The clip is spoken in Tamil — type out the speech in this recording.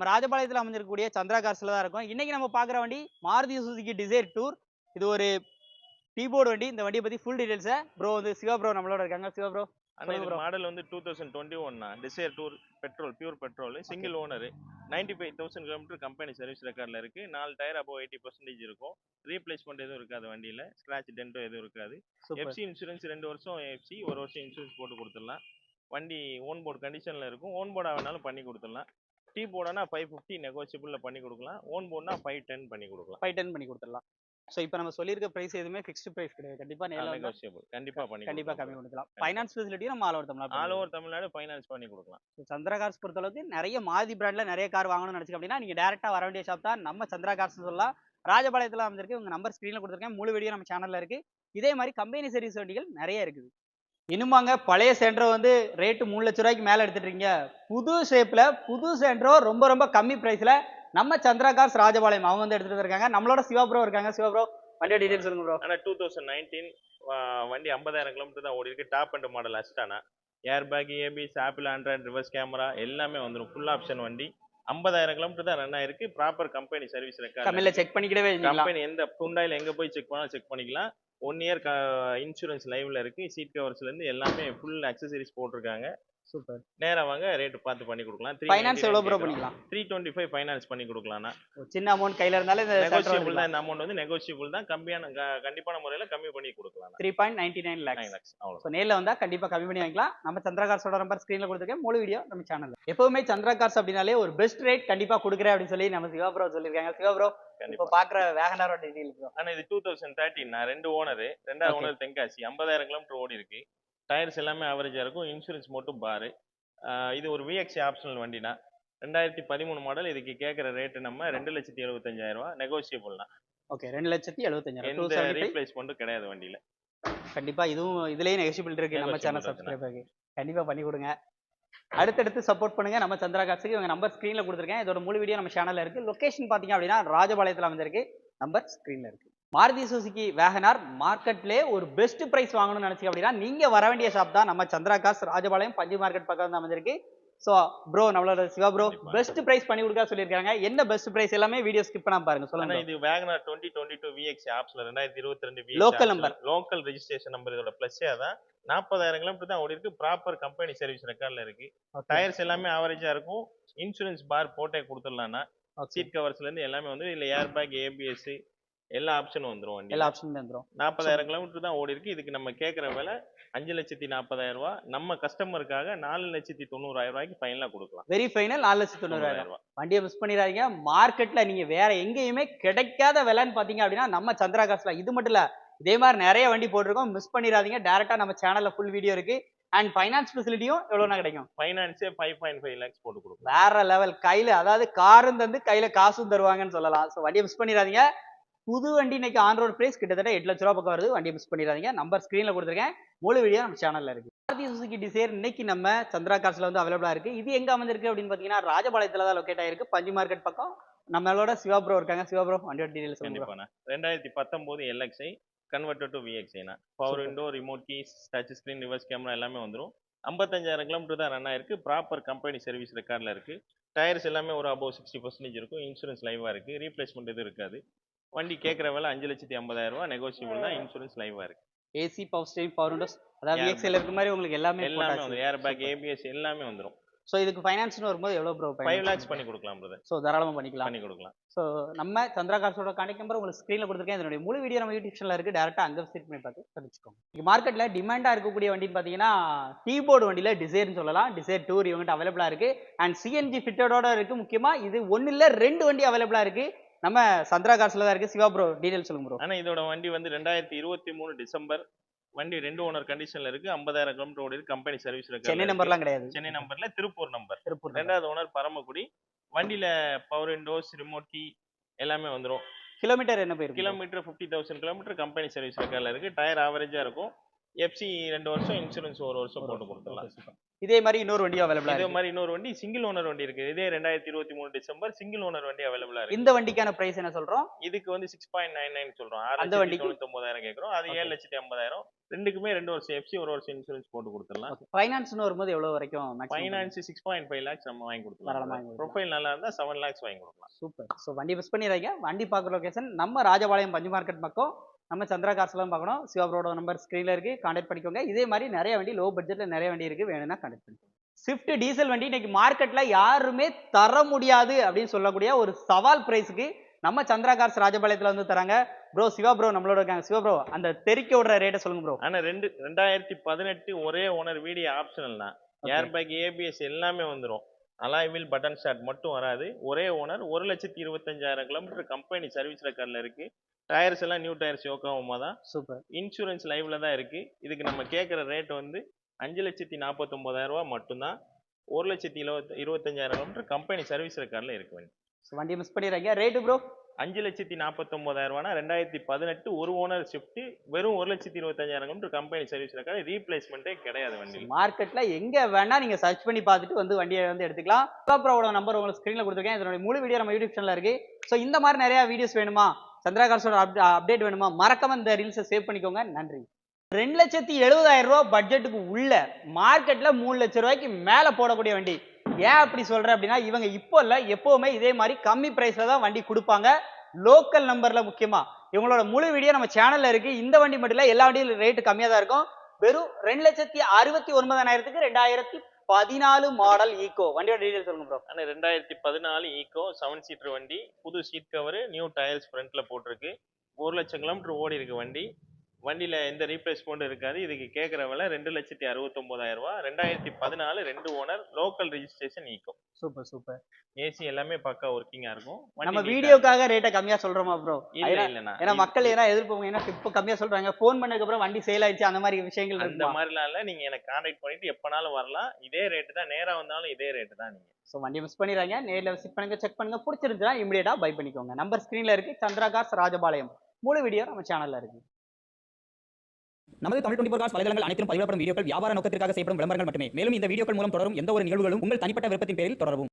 நம்ம ராஜபாளையத்தில் அமைஞ்சிருக்கக்கூடிய சந்திரா கார்ஸ்ல தான் இருக்கும். இன்னைக்கு நம்ம பார்க்குற வண்டி மாருதி சுசுகி டிசைர் டூர். இது ஒரு டீபோர்டு வண்டி. இந்த வண்டியை பற்றி ஃபுல் டீடைல்ஸை ப்ரோ வந்து சிவா ப்ரோ நம்மளோட இருக்காங்க. சிவா ப்ரோ ஆனா இது மாடல் வந்து 2021 Dzire tour petrol pure petrol single owner 95,000 kilometre company service ரெக்கார்டில் இருக்கு. 4 டயர் அப்போ 80% இருக்கும். ரீப்ளேஸ்மெண்ட் எதுவும் இருக்காது வண்டியில். ஸ்க்ராட்ச் டென்ட்டோ எதுவும் இருக்காது. எஃப்சி இன்சூரன்ஸ் 2 வருஷம் எஃப்சி 1 வருஷம் இன்சூரன்ஸ் போட்டு கொடுத்துடலாம். வண்டி ஓன் போர்டு கண்டிஷனில் இருக்கும். ஓன் போர்டாக வேணாலும் பண்ணி கொடுத்துடலாம். டீ போர்டானா 550 நெகோசியபிளில் பண்ணி கொடுக்கலாம். ஓன் போர்டுனா 510 பண்ணி கொடுக்கலாம். 510 பண்ணி கொடுத்துடலாம். ஸோ இப்போ நம்ம சொல்லியிருக்க ப்ரைஸ் எதுவுமே ஃபிக்ஸ்டு ப்ரைஸ் கிடையாது. கண்டிப்பாக நெகோசியபிள் கண்டிப்பாக பண்ணி கண்டிப்பாக கம்மி கொடுக்கலாம். ஃபைனான்ஸ் ஃபெசிலிட்டியும் நம்ம ஆல் ஓவர் தமிழ்நாடு ஃபைனான்ஸ் பண்ணி கொடுக்கலாம். சந்திரா கார்ஸ் பொறுத்தளவுக்கு நிறைய மாருதி பிராண்டில் நிறைய கார் வாங்கணும்னு நினச்சிங்க அப்படின்னா நீங்கள் டேரெக்டாக வர வேண்டிய ஷாப் தான் நம்ம சந்திரா கார்ஸ் சொல்லலாம். ராஜபாளையத்தில் அமைஞ்சிருக்கு. உங்கள் நம்பர் ஸ்க்ரீனில் கொடுத்துருக்கேன். முழு வீடியோ நம்ம சேனலில் இருக்குது. இதே மாதிரி கம்பெனி சர்வீஸ் வண்டிகள் நிறைய இருக்குது. இன்னுமாங்க பழைய சென்ட்ரோ வந்து ரேட்டு 3 லட்ச ரூபாய்க்கு மேலே எடுத்துட்டீங்க. புது ஷேப்பில் புது சென்ட்ரோ ரொம்ப ரொம்ப கம்மி ப்ரைஸில் நம்ம சந்திரா கார்ஸ் ராஜபாளையம் அவங்க வந்து எடுத்துகிட்டு இருக்காங்க. நம்மளோட சிவா ப்ரோ இருக்காங்க. சிவா ப்ரோ வண்டியோட டீடைல்ஸ் சொல்லுங்க ப்ரோ. ஆனால் 2019 வண்டி 50,000 கிலோமீட்டர் தான் ஓடி இருக்கு. டாப் அண்ட் மாடல் அஸ்டானா airbag ABS Apple Android reverse camera எல்லாமே வந்துடும். ஃபுல் ஆப்ஷன் வண்டி 50,000 கிலோமீட்டர் தான் ரன் ஆயிருக்கு. Proper company service record. Check பண்ணிக்கிடவே கம்பெனி எந்த ஹுண்டாயில எங்க போய் செக் பண்ணாலும் செக் பண்ணிக்கலாம். 1 இயர் இன்சூரன்ஸ் லைவ்ல இருக்கு. சீட் கவர்ஸ்ல இருந்து எல்லாமே ஃபுல் அக்சசரிஸ் போட்டிருக்காங்க. சூப்பர். நேரா வாங்க ரேட் பார்த்து பண்ணி கொடுக்கலாம். ஃபைனான்ஸ் எவ்வளவு ப்ரோ பண்ணிக்கலாம்? 325 ஃபைனான்ஸ் பண்ணி கொடுக்கலாம்னா. சின்ன அமௌண்ட் கையில இருந்தாலே இந்த நெகோஷியபிள் தான். இந்த அமௌண்ட் வந்து நெகோஷியபிள் தான். கண்டிப்பான முறையில் கம்மி பண்ணி கொடுக்கலாம். 3.99 lakhs. அவ்வளவு. சோ நேர்ல வந்தா கண்டிப்பா கம்மி பண்ணி வாங்கிக்கலாம். நம்ம சந்திரா கார்ஸோட நம்பர் ஸ்கிரீன்ல கொடுத்துருக்கேன். முழு வீடியோ நம்ம சேனல்ல. எப்பவுமே சந்திரா கார்ஸ் அப்படினாலே ஒரு பெஸ்ட் ரேட் கண்டிப்பா கொடுக்குறேன் அப்படின்னு சொல்லி நம்ம சிவா ப்ரோ சொல்லிருக்காங்க. சிவா ப்ரோ இப்போ பாக்குற வேகனாரோட டீடைல் ப்ரோ. ஆனா இது 2013 நான் 2 ஓனர். ரெண்டாவது ஓனர் தென்காசி 50,000 கிலோமீட்டர் ஓடி இருக்கு. டயர்ஸ் எல்லாமே ஆவரேஜா இருக்கும். இன்சூரன்ஸ் மட்டும் பாரு. இது ஒரு விஎக்ஸி ஆப்ஷனல் வண்டினா 2013 மாடல். இதுக்கு கேட்குற ரேட்டு நம்ம 2,75,000 ரூபா. நெகோசியபிள் தான். ஓகே 2,75,000. எந்த ரீப்ளேஸ்மெண்ட்டும் கிடையாது வண்டியில. கண்டிப்பா இதுவும் இதுலயே நெகோசியபிள் இருக்கு. நம்ம சேனல் சப்ஸ்கிரைபருக்கு கண்டிப்பா பண்ணி கொடுங்க. அடுத்தடுத்து சப்போர்ட் பண்ணுங்க நம்ம சந்திரா கார்ஸுக்கு. இவங்க நம்பர் ஸ்க்ரீன்ல கொடுத்துருக்கேன். இதோட முழு வீடியோ நம்ம சேனல்ல இருக்கு. லொகேஷன் பாத்தீங்க அப்படின்னா ராஜபாளையத்தில் அமைஞ்சிருக்கு. நம்பர் ஸ்க்ரீன்ல இருக்கு. மாருதி சுசுகி வேகனார் மார்க்கெட்லேயே ஒரு பெஸ்ட் பிரைஸ் வாங்கணும்னு நினைச்சீங்க அப்படின்னா நீங்க வர வேண்டிய ஷாப் தான் நம்ம சந்திரா கார்ஸ் ராஜபாளையம் பஞ்சு மார்க்கெட் பக்கம் வந்து அமைஞ்சிருக்கு. ஸோ ப்ரோ நம்மளோட சிவா ப்ரோ பெஸ்ட் பிரைஸ் பண்ணி கொடுக்க சொல்லியிருக்காங்க. என்ன பெஸ்ட் பிரைஸ் எல்லாமே வீடியோ ஸ்கிப் பண்ணாம பாருங்க. சொல்லுங்க. இது Wagon R 2022 VX optional 2022 local number local registration number. இதோட பிளஸ்ஸே அதான். 40,000 கிலோமீட்டர் தான் ஓடி இருக்கு. ப்ராப்பர் கம்பெனி சர்வீஸ் ரெக்கார்ட்ல இருக்கு. டயர்ஸ் எல்லாமே ஆவரேஜா இருக்கும். இன்சூரன்ஸ் பார் போட்டே கொடுத்துடலாம்னா. சீட் கவர்ஸ்ல இருந்து எல்லாமே வந்து இல்ல ஏர் பேக் ஏபிஎஸ் எல்லா ஆப்ஷனும் வந்துரும். வண்டி எல்லா ஆப்ஷனும் வந்துரும். 40,000 கிலோமீட்டர் தான் ஓடி இருக்கு. இதுக்கு நம்ம கேட்குற விலை 5,40,000 ரூபா. நம்ம கஸ்டமருக்காக 4,90,000 ரூபாய்க்கு ஃபைனலா கொடுக்கலாம். வெரி ஃபைனல் 4,90,000 ரூபாய். வண்டியை மிஸ் பண்ணிடாதீங்க. மார்க்கெட்ல நீங்க வேற எங்கேயுமே கிடைக்காத விலைன்னு பாத்தீங்க அப்படின்னா நம்ம சந்திரா கார்ஸ்ல. இது மட்டும் இல்ல, இதே மாதிரி நிறைய வண்டி போட்டிருக்கோம். மிஸ் பண்ணிடாதீங்க. டேரக்டா நம்ம சேனல்ல ஃபுல் வீடியோ இருக்கு. அண்ட் ஃபைனான்ஸ் ஃபெசிலிட்டியும் எவ்வளவுனா கிடைக்கும்? ஃபைனான்ஸே 5.5 lakhs போட்டு கொடுக்கும். வேற லெவல். கையில அதாவது காரும் தந்து கையில காசும் தருவாங்கன்னு சொல்லலாம். ஸோ வண்டியை மிஸ் பண்ணிடாதீங்க. புது வண்டி இன்னைக்கு ஆன் ரோட் பிரைஸ் கிட்டத்தட்ட 8 லட்ச ரூபா பக்கம் வருது. வண்டியை மிஸ் பண்ணிடாதீங்க. நம்பர் ஸ்கிரீன்ல கொடுத்துருக்கேன். முழு வீடியோ நம்ம சேனல்ல இருக்கு. மாருதி சுசுகி டிசைர் இன்னைக்கு நம்ம சந்திரா கார்ஸ்ல வந்து அவைலபிளா இருக்கு. இது எங்க அமைஞ்சிருக்கு அப்படின்னு பாத்தீங்கன்னா ராஜபாளையத்துல தான் லொகேட் ஆயிருக்கு. பஞ்சு மார்க்கெட் பக்கம். நம்மளோட சிவா ப்ரோ இருக்காங்க. சிவா ப்ரோ வண்டியோட டீடைல்ஸ் சொல்லுங்க. 2019 LXi கன்வெர்ட்டட் டு விஎக்ஸ்ஐனா power window remote keys touch screen reverse camera எல்லாமே வந்துடும். 55,000 கிலோமீட்டர் தான் ரன் ஆயிருக்கு. ப்ராப்பர் கம்பெனி சர்வீஸ் ரெக்கார்ட்ல இருக்கு. டயர்ஸ் எல்லாமே ஒரு அபோவ் 60% இருக்கும். இன்சூரன்ஸ் லைவா இருக்கு. ரீப்ளேஸ்மெண்ட் எதுவும் இருக்காது. வண்டி கேட்குற விலை 5,50,000 ரூபா. நெகோசியபிள் தான். இன்சூரன்ஸ் லைவா இருக்கு. AC power steering power Windows அதாவது விஎக்ஸ்ஐல இருக்க மாதிரி உங்களுக்கு எல்லாமே வந்து ஏர் பேக் ஏபிஎஸ் எல்லாமே வந்துடும். ஸோ இதுக்கு ஃபைனான்ஸ்னு வரும்போது எவ்வளோ ப்ரோ? 5 lakhs பண்ணி கொடுக்கலாம் பிரதர். ஸோ தாராளமாக பண்ணி கொடுக்கலாம். ஸோ நம்ம சந்திரா கார்ஸோட கான்டாக்ட் நம்பர் உங்களுக்கு ஸ்க்ரீனில் கொடுத்துருக்கேன். இதனுடைய முழு வீடியோ நம்ம யூடியூப் சேனலில் இருக்குது. டேரெக்டாக அங்கே விசிட் பண்ணி பார்த்து தெரிஞ்சுக்கோங்க. இங்கே மார்க்கெட்டில் டிமாண்டாக இருக்கக்கூடிய வண்டின்னு பார்த்தீங்கன்னா டீபோர்டு வண்டியில் டிசைர்னு சொல்லலாம். டிசைர் டூர் இவங்ககிட்ட அவைலபிளாக இருக்குது. அண்ட் சிஎன்ஜி ஃபிட்டடோட இருக்குது. முக்கியமாக இது 1 இல்லை 2 வண்டி அவைலபிளாக இருக்குது. நம்ம சந்திரா கார்ஸ்ல தான் இருக்குது. சிவா ப்ரோ டீடைல் சொல்லுங்க ப்ரோ. ஆனால் இதோட வண்டி வந்து 2023 டிசம்பர். வண்டி 2 ஓனர் கண்டிஷன்ல இருக்கு. 50,000 கிலோமீட்டர் ஓடி இருக்கு. கம்பெனி சர்வீஸ் இருக்கு. சென்னை நம்பர்லாம் கிடையாது. சென்னை நம்பர்ல திருப்பூர் நம்பர். ரெண்டாவது ஓனர் பரமக்குடி. வண்டியில பவர் விண்டோஸ் ரிமோட் கீ எல்லாமே வந்துடும். கிலோமீட்டர் என்ன போயிருக்கு? கிலோமீட்டர் 50,000 கிலோமீட்டர் கம்பெனி சர்வீஸ் ரெக்கார்ட்ல இருக்கு. டயர் ஆவரேஜா இருக்கும். எஃப்சி 2 வருஷம், இன்சூரன்ஸ் 1 வருஷம் போட்டு கொடுத்துடலாம். இதே மாதிரி இன்னொரு வண்டி அவைலபிளா இதே மாதிரி இன்னொரு வண்டி சிங்கிள் ஓனர் வண்டி இருக்கு. இதே 2023 டிசம்பர் சிங்கிள் ஓனர் வண்டி அவைலபிளா இருக்கு. இந்த வண்டிக்கான பிரைஸ் என்ன சொல்றோம்? இதுக்கு வந்து 6.99 சொல்றோம். அந்த வண்டிக்கு 6,99,000 கேக்குறோம். அது 7,50,000. ரெண்டுக்குமே 2 வருஷம் எஃப்சி 1 வருஷம் இன்சூரன்ஸ் போட்டு கொடுத்துடலாம். ஃபைனான்ஸ்னு வரும்போது எவ்வளவு வரைக்கும் ஃபைனான்ஸ் 6.5 lakhs நம்ம வாங்கி தாராளமா கொடுத்துடலாம். வாங்கி கொடுக்கலாம். ப்ரொஃபைல் நல்லா இருந்தா 7 lakhs வாங்கி கொடுக்கலாம். சூப்பர். ஸோ வண்டி மிஸ் பண்ணிடுறீங்க. வண்டி பார்க்குற லொகேஷன் நம்ம ராஜபாளையம் பஞ்சு மார்க்கெட் பக்கம். நம்ம சந்திரா கார்ஸ்லாம் பார்க்கணும். சிவா ப்ரோட நம்பர் ஸ்க்ரீன்ல இருக்கு, கான்டாக்ட் பண்ணிக்கோங்க. இதே மாதிரி நிறைய வண்டி லோ பட்ஜெட்ல நிறைய வண்டி இருக்கு, வேணும்னா கான்டாக்ட் பண்ணிக்கோங்க. ஸ்விஃப்ட் டீசல் வண்டி இன்னைக்கு மார்க்கெட்ல யாருமே தர முடியாது அப்படின்னு சொல்லக்கூடிய ஒரு சவால் பிரைஸ்க்கு நம்ம சந்திரா கார்ஸ் ராஜபாளையத்துல வந்து தராங்க. ப்ரோ சிவா ப்ரோ நம்மளோட இருக்காங்க. சிவா ப்ரோ அந்த தெறிக்க விடுற ரேட்டை சொல்லுங்க ப்ரோ. ஆனா 2018 ஒரே ஓனர் வீடியோ ஆப்ஷனல் தான். ஏர் பேக், ஏபிஎஸ் எல்லாமே வந்துரும். அலாய் வீல், பட்டன் ஸ்டார்ட் மட்டும் வராது. ஒரே ஓனர், 1,25,000 கிலோமீட்டர் கம்பெனி சர்வீஸ் ரெக்கார்ட்ல இருக்கு. டயர்ஸ் எல்லாம் நியூ டயர்ஸ் யோகாமா தான். சூப்பர். இன்சூரன்ஸ் லைவ்ல தான் இருக்கு. இதுக்கு நம்ம கேட்குற ரேட் வந்து 5,49,000 ரூபாய் மட்டும்தான். 1,25,000 கிலோமீட்டர் கம்பெனி சர்வீஸ் ரெக்கார்ட்ல இருக்கு வண்டி. வண்டி மிஸ் பண்ணிடுறீங்க. ரேட்டு ப்ரோ 5,49,000 ரூபானா 2018 ஒரு ஓனர் ஷிஃப்ட் வெறும் 1,25,000 கிலோமீட்டர் கம்பெனி சர்வீஸ் ரெக்கார்டு. ரீப்ளேஸ்மெண்ட்டே கிடையாது வண்டி. மார்க்கெட்ல எங்க வேணா நீங்க சர்ச் பண்ணி பார்த்துட்டு வந்து வண்டியை வந்து எடுத்துக்கலாம். சிவா ப்ரோவோட நம்பர் உங்களுக்கு ஸ்க்ரீன்ல கொடுத்துருக்கேன். இதோட முழு வீடியோ நம்ம யூடியூப் சேனல்ல இருக்கு. ஸோ இந்த மாதிரி நிறைய வீடியோஸ் வேணுமா, சந்திரா கார்ஸோட அப்டேட் வேணுமா, மறக்காம இந்த ரீல்ஸை சேவ் பண்ணிக்கோங்க. நன்றி. 2,70,000 ரூபாய் பட்ஜெட்டுக்கு உள்ள மார்க்கெட்ல 3 லட்சம் ரூபாய்க்கு மேல போடக்கூடிய வண்டி. ஏன் அப்படி சொல்றேன் அப்படின்னா, இவங்க இப்போ இல்ல எப்பவுமே இதே மாதிரி கம்மி பிரைஸ்ல தான் வண்டி கொடுப்பாங்க. லோக்கல் நம்பர்ல முக்கியமா. இவங்களோட முழு வீடியோ நம்ம சேனல்ல இருக்கு. இந்த வண்டி மட்டும் இல்ல, எல்லா வண்டியும் ரேட்டு கம்மியா தான் இருக்கும். வெறும் 2,69,000க்கு 2014 மாடல் ஈகோ. வண்டியோட டீடைல் சொல்லுங்க ப்ரோ. ஆனா 2014 ஈகோ 7 சீட்டர் வண்டி. புது சீட் கவர், நியூ டயர்ஸ் ஃப்ரண்ட்ல போட்டிருக்கு. 1 லட்சம் கிலோமீட்டர் ஓடி இருக்கு வண்டி. வண்டியில எந்த ரீப்ளேஸ்மெண்ட் இருக்காது. இதுக்கு கேட்குற விலை 2,69,000 ரூபாய். 2014 2 owner, local registration Eeco. Super super. AC எல்லாமே பக்கா ஒர்க்கிங்கா இருக்கும். நம்ம வீடியோக்காக ரேட்டை கம்மியா சொல்றோமா ப்ரோ? இல்ல ஏன்னா மக்கள் ஏன்னா எதிர்ப்பு, ஏன்னா இப்போ கம்மியா சொல்றாங்க, ஃபோன் பண்ணதுக்கு அப்புறம் வண்டி சேல் ஆயிடுச்சு, அந்த மாதிரி விஷயங்கள் அந்த மாதிரிலாம் இல்ல. நீங்க எனக்கு கான்டாக்ட் பண்ணிட்டு எப்பனாலும் வரலாம். இதே ரேட்டு தான். நேரா வந்தாலும் இதே ரேட்டு தான். நீங்க ஸோ வண்டி மிஸ் பண்ணிடுறாங்க. நேரில் விசிட் பண்ணுங்க, செக் பண்ணுங்க. பிடிச்சிருந்துச்சுன்னா இமீடியட்டா பை பண்ணிக்கோங்க. நம்பர் ஸ்கிரீன்ல இருக்கு. சந்திரா கார்ஸ் ராஜபாளையம். முழு வீடியோ நம்ம சேனல்ல இருக்கு. நமது தமிழ் 24 கார்ஸ் வலைதளங்கள் அனைத்தும் பதிவிடப்படும் வீடியோக்கள் வியாபார நோக்கத்திற்காக செய்யப்படும் விளம்பரங்கள் மட்டுமே. மேலும் இந்த வீடியோக்கள் மூலம் தொடரும் எந்த ஒரு நிகழ்வுகளும் உங்கள் தனிப்பட்ட விருப்பத்தின் பேரில் தொடரவும்.